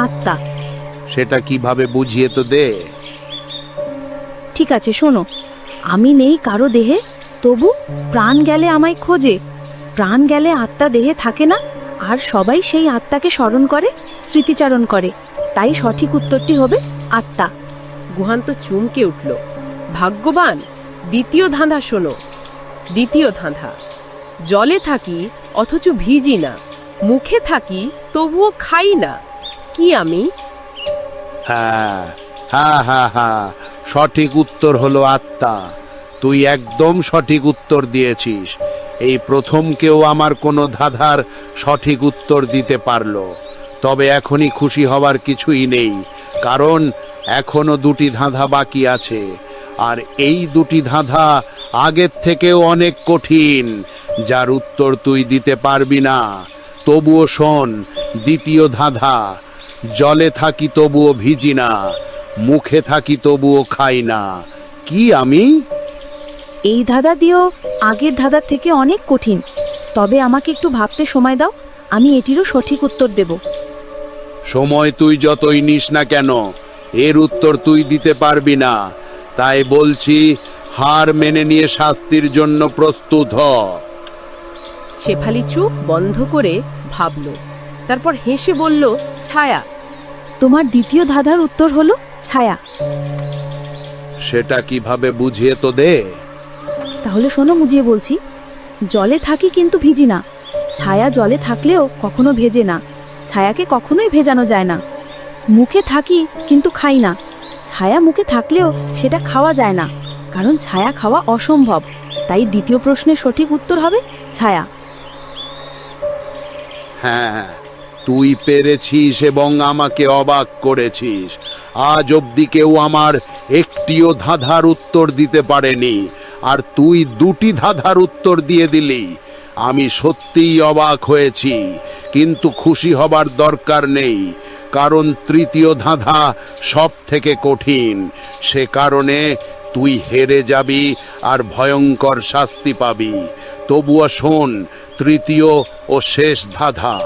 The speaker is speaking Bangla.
আত্মা। সেটা কিভাবে বুঝিয়ে তো দে। ঠিক আছে, শোনো। আমি নেই কারো দেহে, তবু প্রাণ গেলে আমায় খোঁজে। প্রাণ গেলে আত্মা দেহে থাকে না, আর সবাই সেই আত্মাকে স্মরণ করে, স্মৃতিচারণ করে। তাই সঠিক উত্তরটি হবে আত্মা। গুহান্ত চমকে উঠল। ভাগ্যবান। দ্বিতীয় ধাঁধা শোনো। দ্বিতীয় ধাঁধা। জলে থাকি অথচ ভিজি না, মুখে থাকি তবুও খাই না, কি আমি? হ্যাঁ হ্যাঁ হ্যাঁ হ্যাঁ, সঠিক উত্তর হলো আত্মা। তুই একদম সঠিক উত্তর দিয়েছিস। এই প্রথম কেউ আমার কোনো ধাঁধার সঠিক উত্তর দিতে পারলো। তবে এখনই খুশি হবার কিছুই নেই, কারণ এখনো দুটি ধাঁধা বাকি আছে। আর এই দুটি ধাঁধা আগের থেকেও অনেক কঠিন, যার উত্তর তুই দিতে পারবি না। তবুও শোন, দ্বিতীয় ধাঁধা। জলে থাকি তবুও ভিজি না, মুখে থাকি তবুও খাই না, কি আমি? এই ধাঁধা দিয়েও আগের ধাঁধার থেকে অনেক কঠিন। তবে আমাকে একটু ভাবতে সময় দাও, আমি এটিরও সঠিক উত্তর দেব। সময় তুই যতই নিস না কেন, এর উত্তর তুই দিতে পারবি না। তাই বলছি, হার মেনে নিয়ে শাস্তির জন্য প্রস্তুত হ। শেফালি চুপ বন্ধ করে ভাবল, তারপর হেসে বলল, ছায়া। তোমার দ্বিতীয় ধাঁধার উত্তর হলো ছায়া। সেটা কিভাবে বুঝিয়ে তো দে। তাহলে শোনো, বুঝিয়ে বলছি। জলে থাকি কিন্তু ভিজি না। ছায়া জলে থাকলেও কখনো ভেজে না, ছায়াকে কখনোই ভেজানো যায় না। মুখে থাকি কিন্তু খাই না। ছায়া মুখে থাকলেও সেটা খাওয়া যায় না, কারণ ছায়া খাওয়া অসম্ভব। তাই দ্বিতীয় প্রশ্নের সঠিক উত্তর হবে ছায়া। হ্যাঁ, তুই পেরেছিস এবং আমাকে অবাক করেছিস। আজ অবধি কেউ আমার একটিও ধাঁধার উত্তর দিতে পারেনি, আর তুই দুটি ধাঁধার উত্তর দিয়ে দিলি। আমি সত্যিই অবাক হয়েছি, কিন্তু খুশি হবার দরকার নেই, কারণ তৃতীয় ধাঁধা সব থেকে কঠিন। সে কারণে তুই হেরে যাবি আর ভয়ঙ্কর শাস্তি পাবি। তবুও শোন, তৃতীয় ও শেষ ধাঁধা।